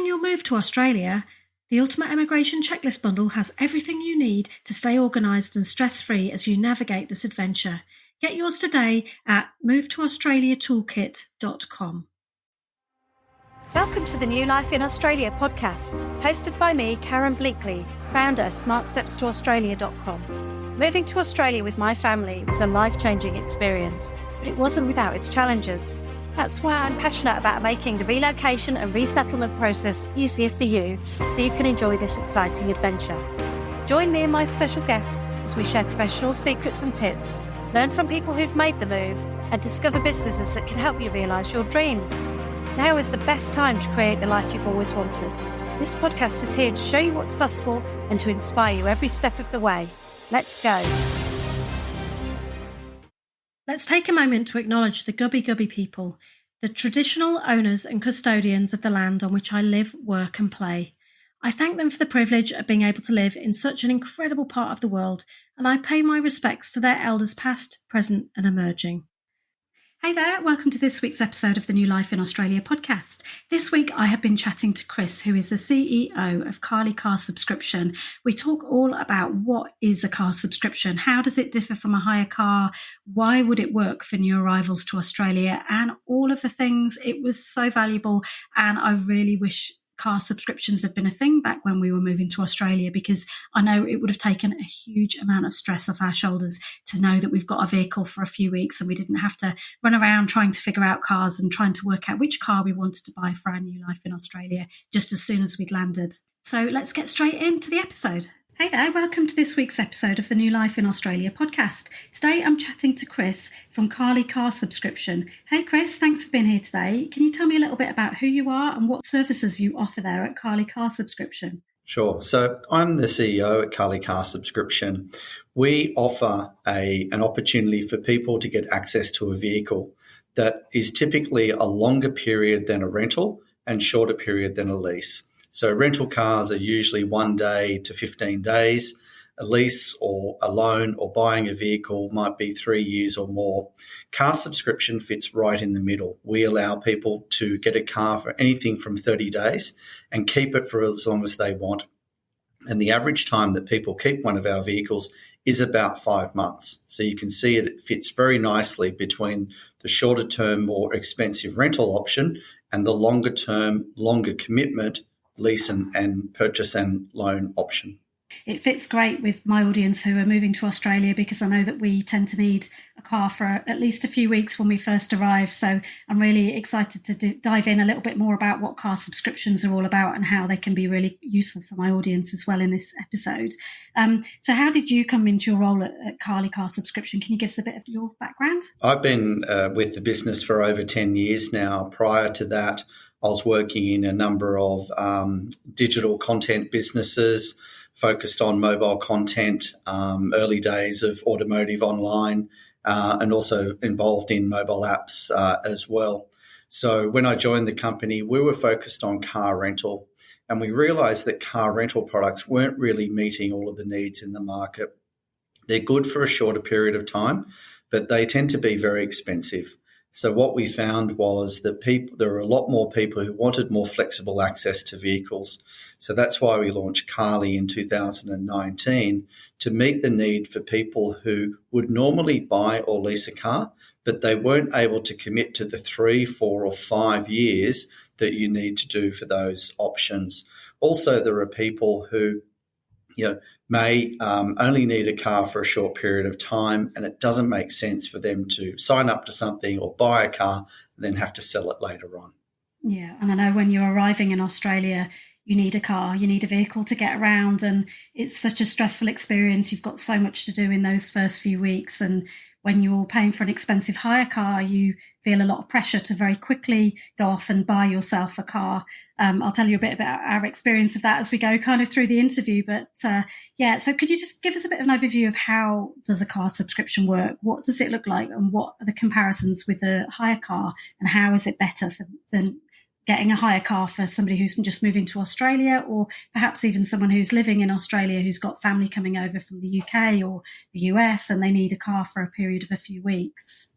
Planning your move to Australia? The Ultimate Immigration Checklist Bundle has everything you need to stay organised and stress-free as you navigate this adventure. Get yours today at movetoaustraliatoolkit.com. Welcome to the New Life in Australia podcast, hosted by me, Karen Bleakley, founder of smartstepstoaustralia.com. Moving to Australia with my family was a life-changing experience, but it wasn't without its challenges. That's why I'm passionate about making the relocation and resettlement process easier for you so you can enjoy this exciting adventure. Join me and my special guest as we share professional secrets and tips, learn from people who've made the move, and discover businesses that can help you realise your dreams. Now is the best time to create the life you've always wanted. This podcast is here to show you what's possible and to inspire you every step of the way. Let's go. Let's take a moment to acknowledge the Gubbi Gubbi people, the traditional owners and custodians of the land on which I live, work and play. I thank them for the privilege of being able to live in such an incredible part of the world, and I pay my respects to their elders past, present and emerging. Hey there, welcome to this week's episode of the New Life in Australia podcast. This week I have been chatting to Chris, who is the CEO of Carly Car Subscription. We talk all about what is a car subscription, how does it differ from a hire car, why would it work for new arrivals to Australia, and all of the things. It was so valuable, and I really wish car subscriptions had been a thing back when we were moving to Australia, because I know it would have taken a huge amount of stress off our shoulders to know that we've got a vehicle for a few weeks and we didn't have to run around trying to figure out cars and trying to work out which car we wanted to buy for our new life in Australia just as soon as we'd landed. So let's get straight into the episode. Hey there, welcome to this week's episode of the New Life in Australia podcast. Today I'm chatting to Chris from Carly Car Subscription. Hey Chris, thanks for being here today. Can you tell me a little bit about who you are and what services you offer there at Carly Car Subscription? Sure. So I'm the CEO at Carly Car Subscription. We offer an opportunity for people to get access to a vehicle that is typically a longer period than a rental and shorter period than a lease. So rental cars are usually 1 day to 15 days. A lease or a loan or buying a vehicle might be 3 years or more. Car subscription fits right in the middle. We allow people to get a car for anything from 30 days and keep it for as long as they want. And the average time that people keep one of our vehicles is about 5 months. So you can see it fits very nicely between the shorter term, more expensive rental option and the longer term, longer commitment lease and purchase and loan option. It fits great with my audience who are moving to Australia, because I know that we tend to need a car for at least a few weeks when we first arrive. So I'm really excited to dive in a little bit more about what car subscriptions are all about and how they can be really useful for my audience as well in this episode. So how did you come into your role at Carly Car Subscription? Can you give us a bit of your background? I've been with the business for over 10 years now. Prior to that, I was working in a number of digital content businesses, focused on mobile content, early days of automotive online, and also involved in mobile apps as well. So when I joined the company, we were focused on car rental, and we realised that car rental products weren't really meeting all of the needs in the market. They're good for a shorter period of time, but they tend to be very expensive. So what we found was that there were a lot more people who wanted more flexible access to vehicles. So that's why we launched Carly in 2019, to meet the need for people who would normally buy or lease a car, but they weren't able to commit to the 3, 4 or 5 years that you need to do for those options. Also, there are people who may only need a car for a short period of time, and it doesn't make sense for them to sign up to something or buy a car and then have to sell it later on. Yeah, and I know when you're arriving in Australia, you need a car, you need a vehicle to get around, and it's such a stressful experience. You've got so much to do in those first few weeks, and when you're paying for an expensive hire car, you feel a lot of pressure to very quickly go off and buy yourself a car. I'll tell you a bit about our experience of that as we go kind of through the interview. But so could you just give us a bit of an overview of how does a car subscription work? What does it look like, and what are the comparisons with a hire car, and how is it better than getting a hire car for somebody who's just moving to Australia, or perhaps even someone who's living in Australia who's got family coming over from the UK or the US and they need a car for a period of a few weeks?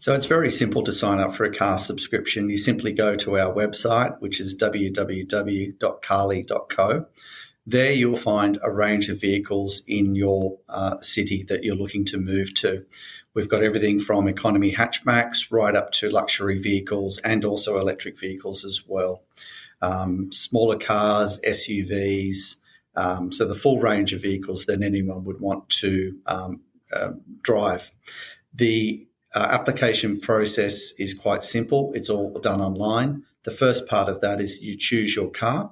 So it's very simple to sign up for a car subscription. You simply go to our website, which is www.carly.co. There you'll find a range of vehicles in your city that you're looking to move to. We've got everything from economy hatchbacks right up to luxury vehicles and also electric vehicles as well. Smaller cars, SUVs, so the full range of vehicles that anyone would want to drive. The application process is quite simple. It's all done online. The first part of that is you choose your car.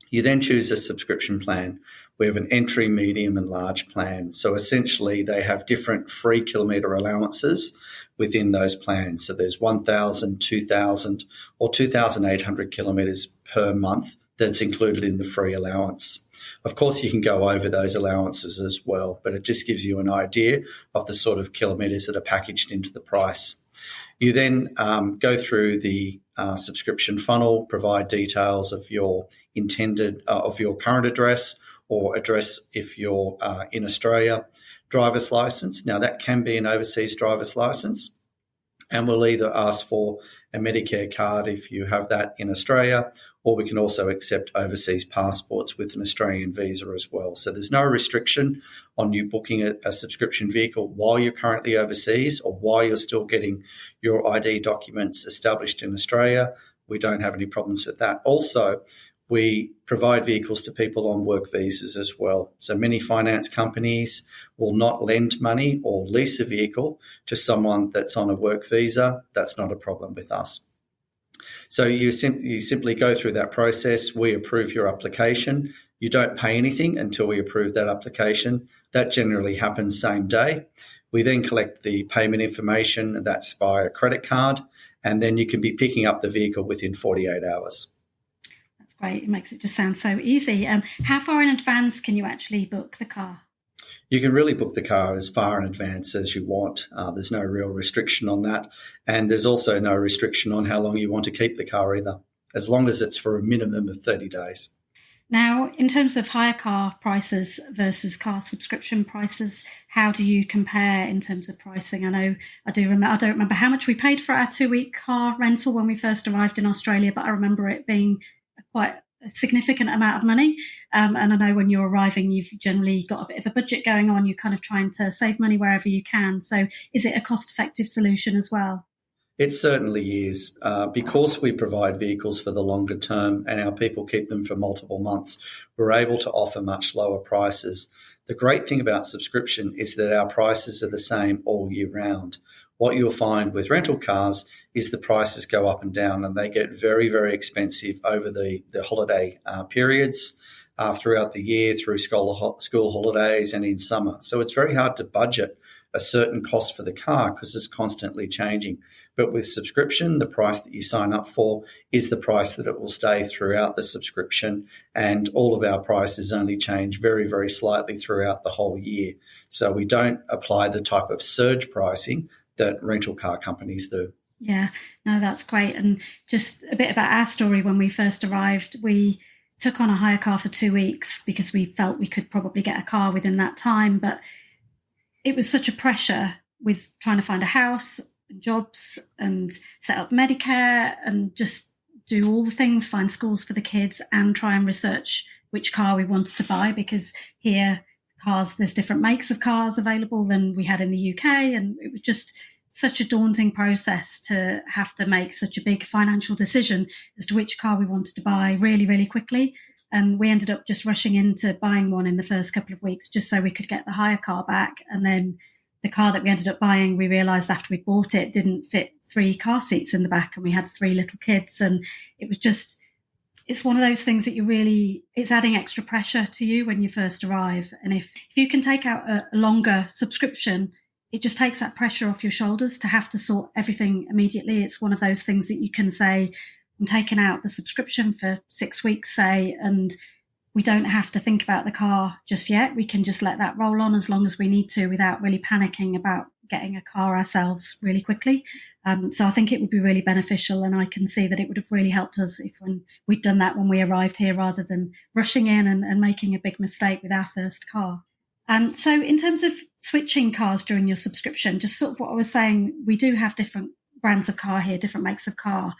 You then choose a subscription plan. We have an entry, medium and large plan. So essentially they have different free kilometre allowances within those plans. So there's 1,000, 2,000 or 2,800 kilometres per month that's included in the free allowance. Of course, you can go over those allowances as well, but it just gives you an idea of the sort of kilometres that are packaged into the price. You then go through the subscription funnel, provide details of your of your current address or address if you're in Australia, driver's license. Now, that can be an overseas driver's license, and we'll either ask for a Medicare card if you have that in Australia, or we can also accept overseas passports with an Australian visa as well. So there's no restriction on you booking a subscription vehicle while you're currently overseas or while you're still getting your ID documents established in Australia. We don't have any problems with that. Also, we provide vehicles to people on work visas as well. So many finance companies will not lend money or lease a vehicle to someone that's on a work visa. That's not a problem with us. So you simply go through that process. We approve your application. You don't pay anything until we approve that application. That generally happens same day. We then collect the payment information, that's via a credit card, and then you can be picking up the vehicle within 48 hours. Great. It makes it just sound so easy. How far in advance can you actually book the car? You can really book the car as far in advance as you want. There's no real restriction on that. And there's also no restriction on how long you want to keep the car either, as long as it's for a minimum of 30 days. Now, in terms of hire car prices versus car subscription prices, how do you compare in terms of pricing? I don't remember how much we paid for our 2-week car rental when we first arrived in Australia, but I remember it being quite a significant amount of money. And I know when you're arriving, you've generally got a bit of a budget going on. You're kind of trying to save money wherever you can. So is it a cost-effective solution as well? It certainly is. Because we provide vehicles for the longer term and our people keep them for multiple months, we're able to offer much lower prices. The great thing about subscription is that our prices are the same all year round. What you'll find with rental cars is the prices go up and down, and they get very, very expensive over the holiday periods throughout the year, through school holidays and in summer. So it's very hard to budget a certain cost for the car because it's constantly changing. But with subscription, the price that you sign up for is the price that it will stay throughout the subscription, and all of our prices only change very, very slightly throughout the whole year. So we don't apply the type of surge pricing that rental car companies do. Yeah, no, that's great. And just a bit about our story. When we first arrived, we took on a hire car for 2 weeks because we felt we could probably get a car within that time. But it was such a pressure with trying to find a house and jobs and set up Medicare and just do all the things, find schools for the kids and try and research which car we wanted to buy, because here there's different makes of cars available than we had in the UK. And it was just such a daunting process to have to make such a big financial decision as to which car we wanted to buy really, really quickly. And we ended up just rushing into buying one in the first couple of weeks just so we could get the hire car back. And then the car that we ended up buying, we realised after we bought it, didn't fit 3 car seats in the back, and we had 3 little kids. And it was just, it's one of those things that it's adding extra pressure to you when you first arrive. And if you can take out a longer subscription, it just takes that pressure off your shoulders to have to sort everything immediately. It's one of those things that you can say, I'm taking out the subscription for 6 weeks, say, and we don't have to think about the car just yet. We can just let that roll on as long as we need to without really panicking about getting a car ourselves really quickly. So I think it would be really beneficial, and I can see that it would have really helped us if we'd done that when we arrived here rather than rushing in and making a big mistake with our first car. So in terms of switching cars during your subscription, just sort of what I was saying, we do have different brands of car here, different makes of car,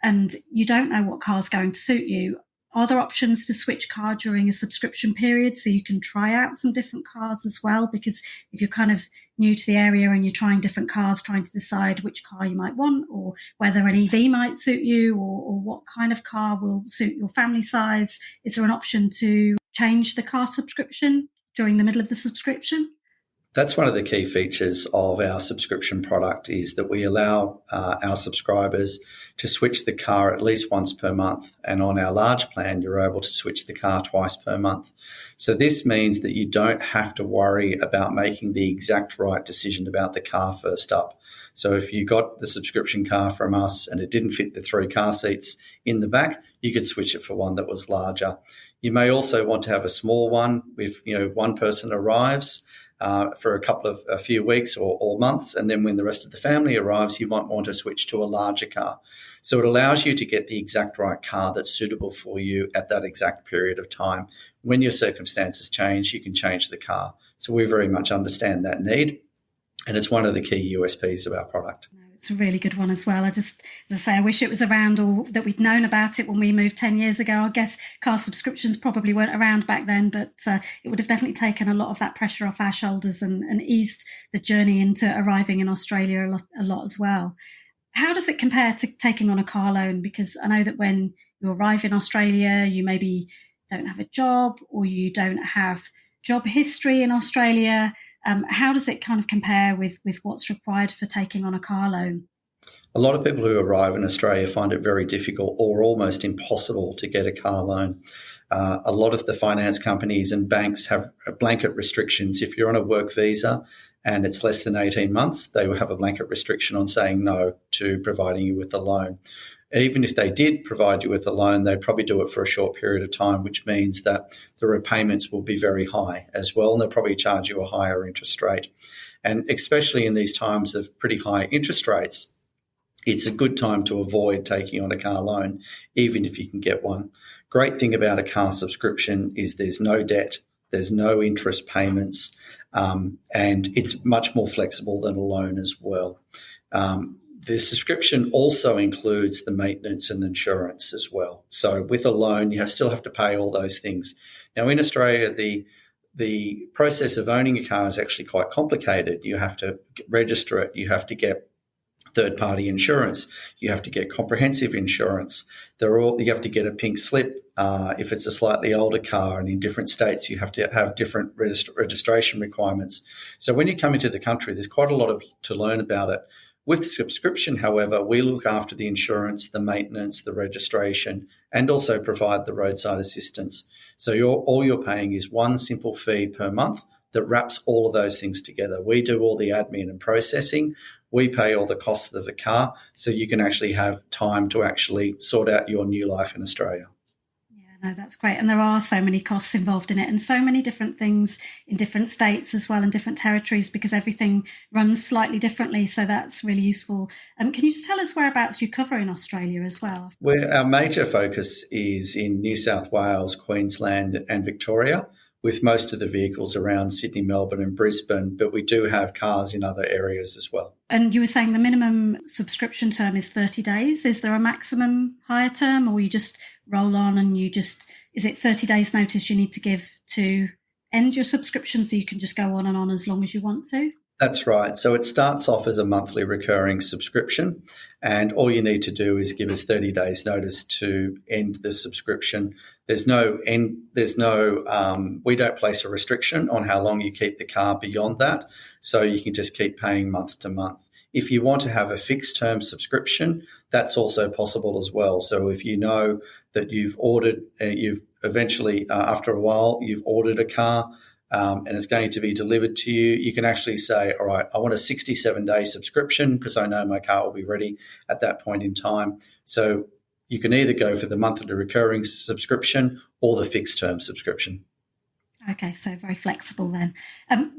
and you don't know what car's going to suit you. Are there options to switch car during a subscription period so you can try out some different cars as well? Because if you're kind of new to the area and you're trying different cars, trying to decide which car you might want or whether an EV might suit you or what kind of car will suit your family size, is there an option to change the car subscription during the middle of the subscription? That's one of the key features of our subscription product, is that we allow our subscribers to switch the car at least once per month. And on our large plan, you're able to switch the car twice per month. So this means that you don't have to worry about making the exact right decision about the car first up. So if you got the subscription car from us and it didn't fit the 3 car seats in the back, you could switch it for one that was larger. You may also want to have a small one if one person arrives for a few weeks or months, and then when the rest of the family arrives, you might want to switch to a larger car. So it allows you to get the exact right car that's suitable for you at that exact period of time. When your circumstances change, you can change the car. So we very much understand that need, and it's one of the key USPs of our product. It's a really good one as well. As I say, I wish it was around, or that we'd known about it when we moved 10 years ago. I guess car subscriptions probably weren't around back then, but it would have definitely taken a lot of that pressure off our shoulders and eased the journey into arriving in Australia a lot as well. How does it compare to taking on a car loan? Because I know that when you arrive in Australia, you maybe don't have a job or you don't have job history in Australia. How does it kind of compare with what's required for taking on a car loan? A lot of people who arrive in Australia find it very difficult or almost impossible to get a car loan. A lot of the finance companies and banks have blanket restrictions. If you're on a work visa and it's less than 18 months, they will have a blanket restriction on saying no to providing you with a loan. Even if they did provide you with a loan, they'd probably do it for a short period of time, which means that the repayments will be very high as well, and they'll probably charge you a higher interest rate. And especially in these times of pretty high interest rates, it's a good time to avoid taking on a car loan, even if you can get one. Great thing about a car subscription is there's no debt, there's no interest payments, and it's much more flexible than a loan as well. The subscription also includes the maintenance and insurance as well. So with a loan, you still have to pay all those things. Now in Australia, the process of owning a car is actually quite complicated. You have to register it. You have to get third-party insurance. You have to get comprehensive insurance. You have to get a pink slip if it's a slightly older car, and in different states you have to have different registration requirements. So when you come into the country, there's quite a lot to learn about it. With subscription, however, we look after the insurance, the maintenance, the registration, and also provide the roadside assistance. So all you're paying is one simple fee per month that wraps all of those things together. We do all the admin and processing. We pay all the costs of the car, so you can actually have time to actually sort out your new life in Australia. No, that's great. And there are so many costs involved in it and so many different things in different states as well and different territories, because everything runs slightly differently. So that's really useful. Can you just tell us whereabouts you cover in Australia as well? Our major focus is in New South Wales, Queensland and Victoria, with most of the vehicles around Sydney, Melbourne and Brisbane, but we do have cars in other areas as well. And you were saying the minimum subscription term is 30 days. Is there a maximum hire term, or you just roll on and is it 30 days notice you need to give to end your subscription so you can just go on as long as you want to? That's right. So it starts off as a monthly recurring subscription, and all you need to do is give us 30 days notice to end the subscription. We don't place a restriction on how long you keep the car beyond that, so you can just keep paying month to month. If you want to have a fixed term subscription, that's also possible as well. So if you know that you've ordered, after a while, you've ordered a car, and it's going to be delivered to you, you can actually say, all right, I want a 67-day subscription because I know my car will be ready at that point in time. So you can either go for the monthly recurring subscription or the fixed term subscription. Okay, so very flexible then.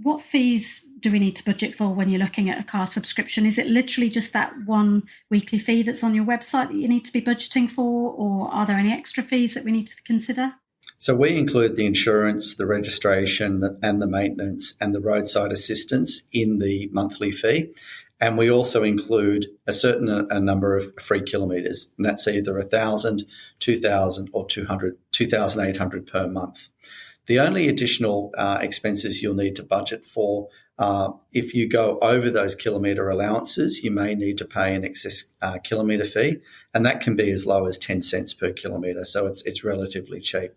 What fees do we need to budget for when you're looking at a car subscription? Is it literally just that one weekly fee that's on your website that you need to be budgeting for, or are there any extra fees that we need to consider? So we include the insurance, the registration and the maintenance and the roadside assistance in the monthly fee. And we also include a number of free kilometres, and that's either 1,000, 2,000 or 2,800 per month. The only additional expenses you'll need to budget for if you go over those kilometre allowances, you may need to pay an excess kilometre fee, and that can be as low as 10 cents per kilometre, so it's relatively cheap.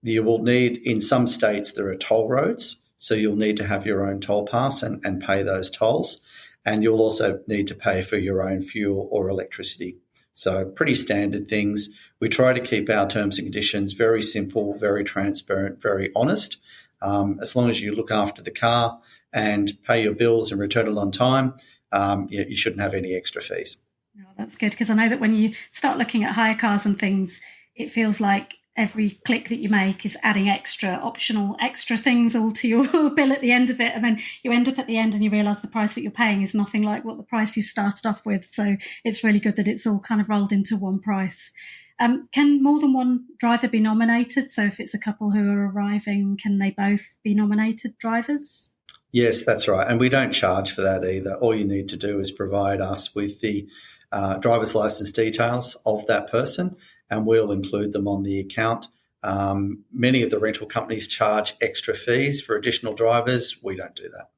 You will need, in some states, there are toll roads, so you'll need to have your own toll pass and pay those tolls, and you'll also need to pay for your own fuel or electricity. So pretty standard things. We try to keep our terms and conditions very simple, very transparent, very honest. As long as you look after the car and pay your bills and return it on time, you shouldn't have any extra fees. Oh, that's good, because I know that when you start looking at hire cars and things, it feels like every click that you make is adding optional extra things all to your bill at the end of it. And then you end up at the end and you realise the price that you're paying is nothing like what the price you started off with. So it's really good that it's all kind of rolled into one price. Can more than one driver be nominated? So if it's a couple who are arriving, can they both be nominated drivers? Yes, that's right. And we don't charge for that either. All you need to do is provide us with the driver's license details of that person, and we'll include them on the account. Many of the rental companies charge extra fees for additional drivers. We don't do that.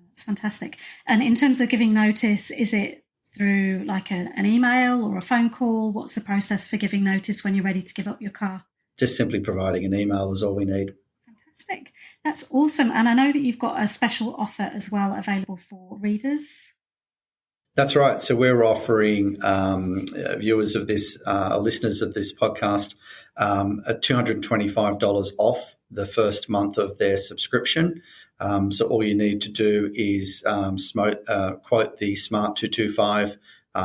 That's fantastic. And in terms of giving notice, is it through like an email or a phone call? What's the process for giving notice when you're ready to give up your car? Just simply providing an email is all we need. Fantastic. That's awesome. And I know that you've got a special offer as well available for readers. That's right. So we're offering viewers of this, listeners of this podcast, at $225 off the first month of their subscription. So all you need to do is quote the SMART 225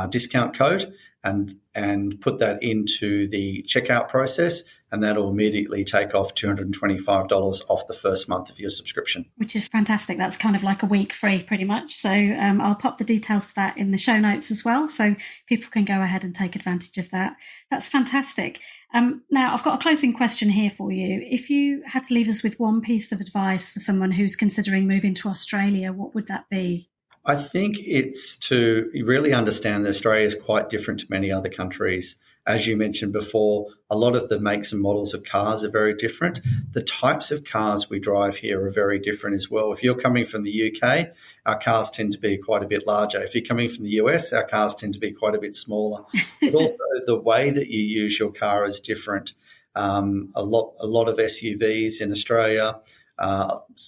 discount code and put that into the checkout process, and that'll immediately take off $225 off the first month of your subscription. Which is fantastic. That's kind of like a week free pretty much. So I'll pop the details of that in the show notes as well, so people can go ahead and take advantage of that. That's fantastic. Now, I've got a closing question here for you. If you had to leave us with one piece of advice for someone who's considering moving to Australia, what would that be? I think it's to really understand that Australia is quite different to many other countries. As you mentioned before, a lot of the makes and models of cars are very different. The types of cars we drive here are very different as well. If you're coming from the UK, our cars tend to be quite a bit larger. If you're coming from the US, our cars tend to be quite a bit smaller. But also the way that you use your car is different. A lot of SUVs in Australia,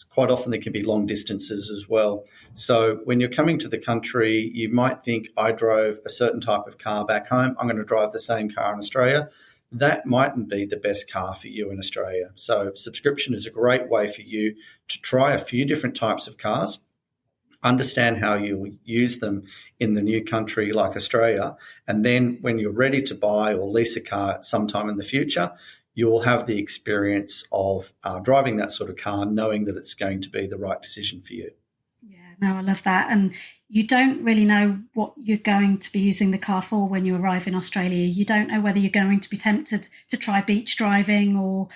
quite often there can be long distances as well. So when you're coming to the country, you might think, I drove a certain type of car back home, I'm going to drive the same car in Australia. That mightn't be the best car for you in Australia. So subscription is a great way for you to try a few different types of cars, understand how you use them in the new country like Australia, and then when you're ready to buy or lease a car sometime in the future, you will have the experience of driving that sort of car, knowing that it's going to be the right decision for you. Yeah, no, I love that. And you don't really know what you're going to be using the car for when you arrive in Australia. You don't know whether you're going to be tempted to try beach driving or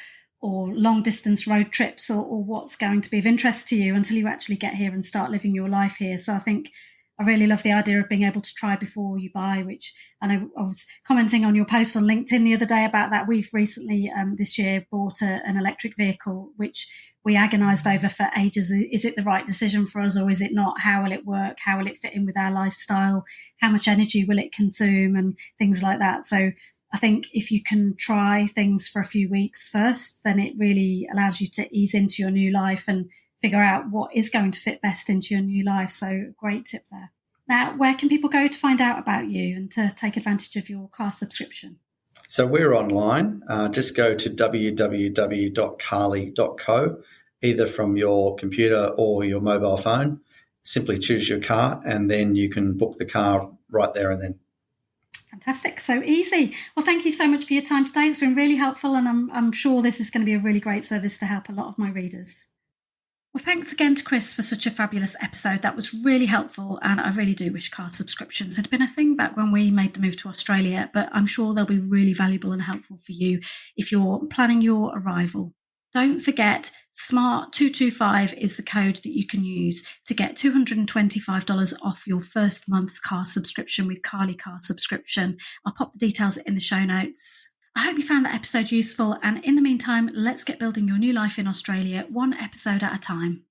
long distance road trips or what's going to be of interest to you until you actually get here and start living your life here. So I think I really love the idea of being able to try before you buy, which I know I was commenting on your post on LinkedIn the other day about that. We've recently this year bought an electric vehicle, which we agonised over for ages. Is it the right decision for us or is it not? How will it work? How will it fit in with our lifestyle? How much energy will it consume and things like that? So I think if you can try things for a few weeks first, then it really allows you to ease into your new life and figure out what is going to fit best into your new life. So great tip there. Now, where can people go to find out about you and to take advantage of your car subscription? So we're online. Just go to www.carly.co, either from your computer or your mobile phone. Simply choose your car and then you can book the car right there and then. Fantastic. So easy. Well, thank you so much for your time today. It's been really helpful and I'm sure this is going to be a really great service to help a lot of my readers. Well, thanks again to Chris for such a fabulous episode. That was really helpful, and I really do wish car subscriptions had been a thing back when we made the move to Australia, but I'm sure they'll be really valuable and helpful for you if you're planning your arrival. Don't forget, SMART225 is the code that you can use to get $225 off your first month's car subscription with Carly Car Subscription. I'll pop the details in the show notes. I hope you found that episode useful, and in the meantime, let's get building your new life in Australia one episode at a time.